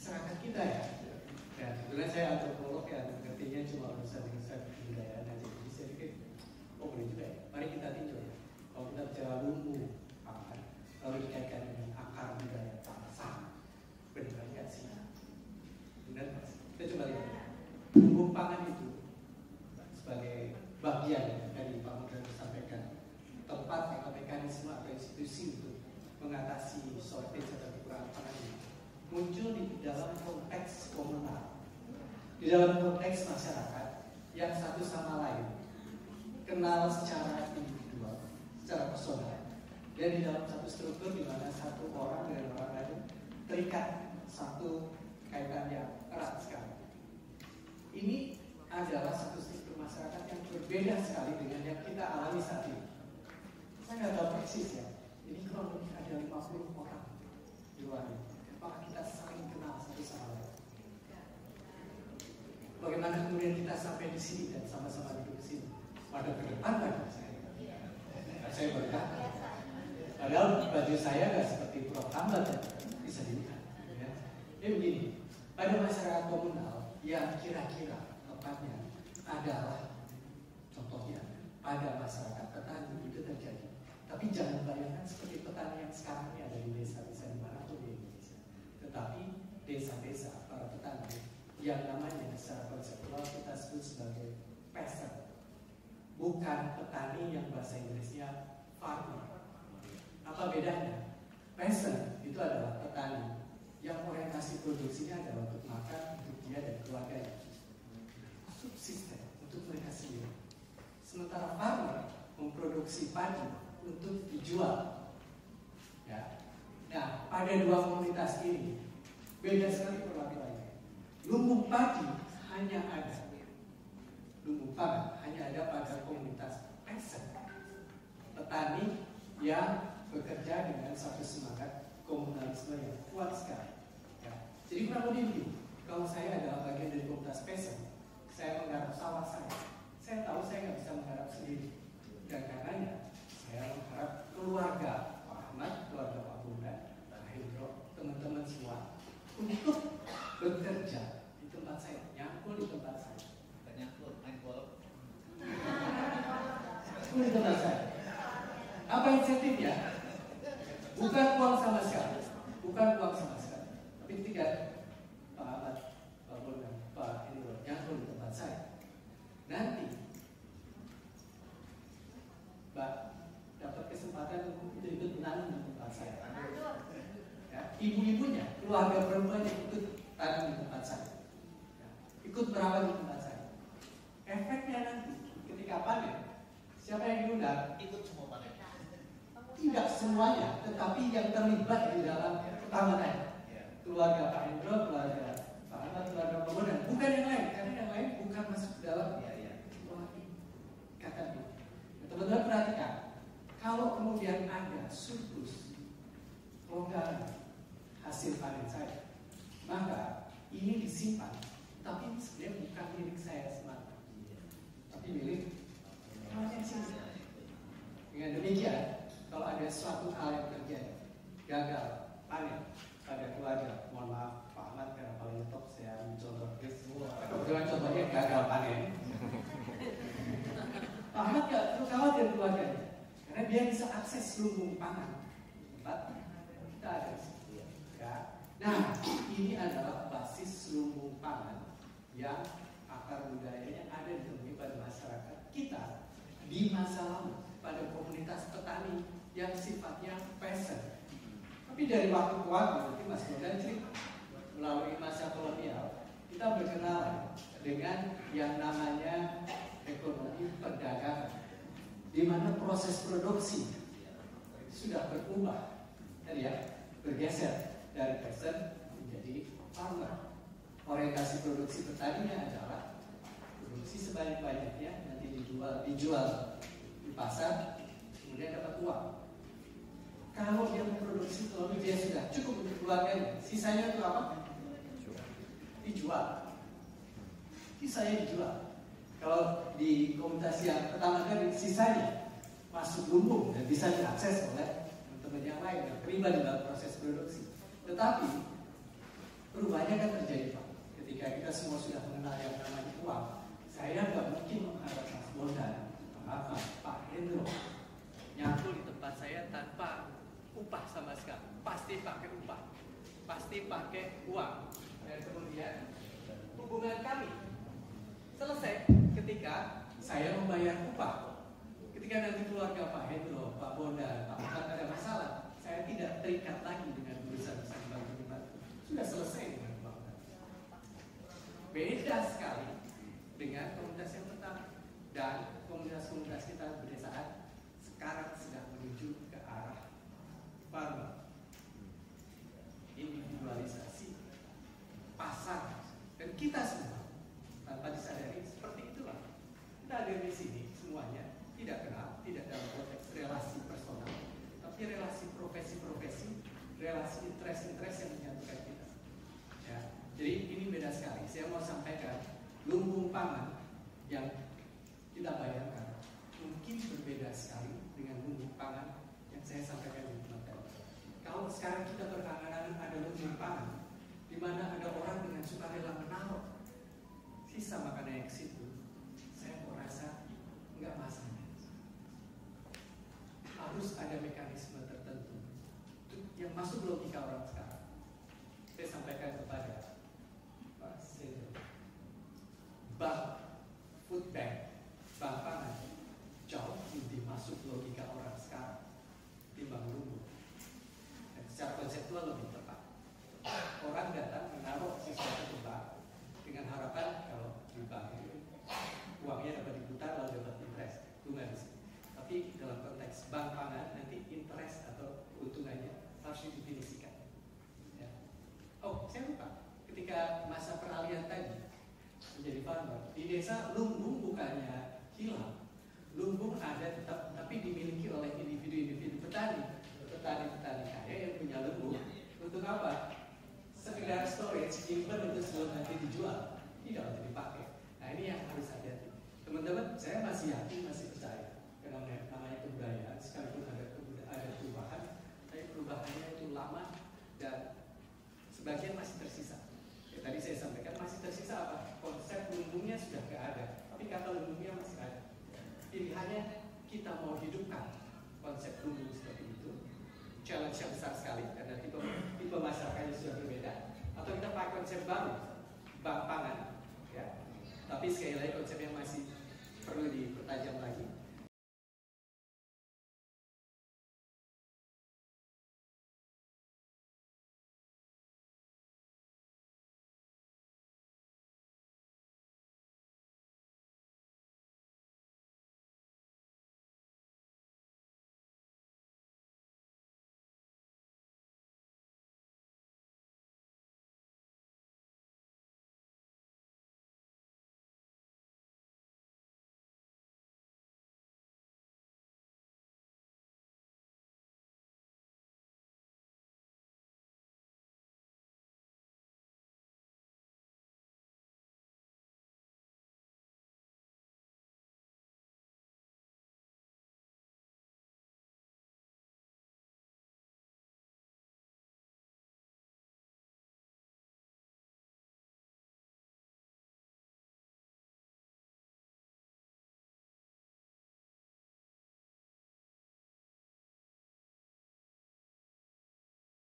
masyarakat kita ya. Ya, kebetulan saya antropolog ya, ngertinya cuma urusan kebudayaan aja. Jadi saya pikir, oh boleh juga ya. Mari kita tinjau ya. Kalau kita bicara lumbu pangan, lalu dikaitkan dengan akar budaya bangsa, benar nggak sih? Benar nggak sih? Kita coba lihat. Lumbu pangan itu sebagai bagian yang tadi Pak Moderator sampaikan, tempat atau mekanisme atau institusi untuk mengatasi shortage atau kekurangan pangan ini muncul di dalam konteks komunal, di dalam konteks masyarakat yang satu sama lain kenal secara individual, secara personal, dan di dalam satu struktur di mana satu orang dengan orang lain terikat satu kaitan yang erat sekali. Ini adalah satu struktur masyarakat yang berbeda sekali dengan yang kita alami saat ini. Saya nggak tahu persis ya, ini kurang lebih ada 50 orang di luar ini. Apakah kita saling kenal satu sama lain? Bagaimana kemudian kita sampai di sini dan sama-sama duduk di sini? Pada ke depan baju saya berkata, padahal baju saya nggak seperti Prof. Hamad ya, bisa dilihat. Ya. Jadi begini, pada masyarakat komunal yang kira-kira tepatnya adalah contohnya pada masyarakat petani itu terjadi. Tapi jangan bayangkan seperti petani yang sekarang ini ada di desa-desa dimanapun di Indonesia. Tetapi desa-desa para petani yang namanya secara konseptual kita sebut sebagai peasant, bukan petani yang bahasa Inggrisnya farmer. Apa bedanya? Peasant itu adalah petani yang orientasi produksinya adalah untuk makan untuk dia dan keluarganya, subsisten untuk mereka sendiri. Sementara farmer memproduksi padi untuk dijual. Ya. Nah, pada dua komunitas ini beda sekali perlakuannya. Lumbung padi hanya ada, lumbung pangan hanya ada pada komunitas peasant, petani yang bekerja dengan satu semangat komunalisme yang kuat sekali. Ya. Jadi kurang lebih begini, kalau saya adalah bagian dari komunitas peasant, saya menggarap sawah saya tahu saya nggak bisa menggarap sendiri, dan karenanya saya mengharap keluarga Pak Ahmad, keluarga Pak Bunda, Pak Hendro, teman-teman semua untuk bekerja di tempat saya, nyangkul di tempat saya. Nyangkul, di tempat saya. Apa insentifnya? Bukan uang sama sekali, tapi ketika Pak Ahmad, Pak Bunda, Pak Hendro nyangkul di tempat saya, nanti Mbak dapat kesempatan untuk ikut menanam di tempat saya. Ya, ibu-ibunya, keluarga perempuannya ikut tanam di tempat saya, ya, ikut merawat di tempat saya. Efeknya nanti ketika panen, siapa yang diundang? Ikut semua panen. Tidak semuanya, tetapi yang terlibat di dalam pertamanan. Keluarga Pak Hendro, keluarga Pak Ahmad, keluarga Pak Bunda, bukan yang lain, karena yang lain bukan masuk dalam kata itu. Teman-teman perhatikan, kalau kemudian ada surplus longgaran hasil panen saya, maka ini disimpan, tapi ini sebenarnya bukan milik saya semata, tapi milik orang yang sini. Dengan demikian, kalau ada suatu hal yang terjadi, gagal panen pada keluarga, mohon maaf Pak Ahmad karena paling top saya mencontoh semua. Kebetulan contohnya gagal panen. Pak Ahmad gak perlu khawatir keluarganya, karena dia bisa akses lumbung pangan tempat kita ada di situ. Ya. Nah, ini adalah basis lumbung pangan yang akar budayanya ada di pada masyarakat kita di masa lalu, pada komunitas petani yang sifatnya peasant. Tapi dari waktu ke waktu, nanti Mas Bondan cerita, melalui masa kolonial, kita berkenalan dengan yang namanya ekonomi perdagangan, di mana proses produksi sudah berubah, ya, bergeser dari peasant menjadi farmer. Orientasi produksi petaninya adalah produksi sebanyak-banyaknya, nanti dijual di pasar, kemudian dapat uang. Kalau dia memproduksi, kalau dia sudah cukup untuk keluarganya, sisanya itu apa? Dijual. Sisanya dijual. Kalau di komunitas yang pertama tadi, sisanya masuk lumbung dan bisa diakses oleh teman-teman yang lain yang terlibat dalam proses produksi. Tetapi perubahannya kan terjadi Pak. Ketika kita semua sudah mengenal yang namanya uang, saya nggak mungkin mengharap Mas Bondan, Pak Hendro nyatu di tempat saya tanpa upah sama sekali. Pasti pakai upah, pasti pakai uang. Dan kemudian hubungan kami selesai ketika saya membayar upah. Ketika nanti keluarga Pak Hendro, Pak Bondan, Pak Ahmad ada masalah, saya tidak terikat lagi dengan urusan-urusan bantu-bantu. Sudah selesai dengan uang. Beda sekali dengan komunitas yang pertama. Dan komunitas-komunitas kita berdasarkan sekarang sedang menuju ke arah farmer, individualisasi pasar, dan kita semua tanpa disadari seperti itulah. Kita ada di sini semuanya tidak kenal, tidak dalam konteks relasi personal, tapi relasi profesi-profesi, relasi interest-interest yang menyatukan kita. Ya, jadi ini beda sekali. Saya mau sampaikan lumbung pangan yang kita bayangkan mungkin berbeda sekali dengan lumbung pangan yang saya sampaikan di materi. Kalau sekarang kita berangan-angan ada lumbung pangan, di mana ada orang dengan sukarela menaruh sisa makanan yang ke situ, saya kok rasa nggak masalah. Harus ada mekanisme tertentu yang masuk logika orang sekarang. Saya sampaikan kepada Pak Seno, bank, food bank, bank pangan jauh lebih masuk logika orang sekarang timbang lumbung. Dan secara konseptual lebih tepat. Orang datang menaruh sesuatu ke bank dengan harapan kalau di bank itu uangnya dapat diputar lalu dapat interest, bunga di sini. Tapi dalam konteks bank pangan nanti interest atau keuntungannya harus didefinisikan. Ya. Oh, saya lupa. Ketika masa peralihan tadi menjadi farmer di desa, lumbung bukannya hilang. Lumbung ada tetap, tapi dimiliki oleh individu-individu petani kaya yang punya lumbung. Untuk apa? Sekedar storage, simpan untuk sebelum nanti dijual, tidak untuk dipakai. Nah ini yang harus hati-hati. Teman-teman, saya masih yakin, masih percaya karena namanya kebudayaan, sekalipun ada perubahan, tapi perubahannya itu lama dan sebagian masih tersisa. Ya, tadi saya sampaikan masih tersisa apa? Konsep lumbungnya sudah nggak ada, tapi kata lumbungnya masih ada. Pilihannya kita mau hidupkan konsep lumbung seperti itu, challenge yang besar sekali karena tipe masyarakatnya sudah berbeda, atau kita pakai konsep baru, bank pangan, ya. Tapi sekali lagi konsep yang masih perlu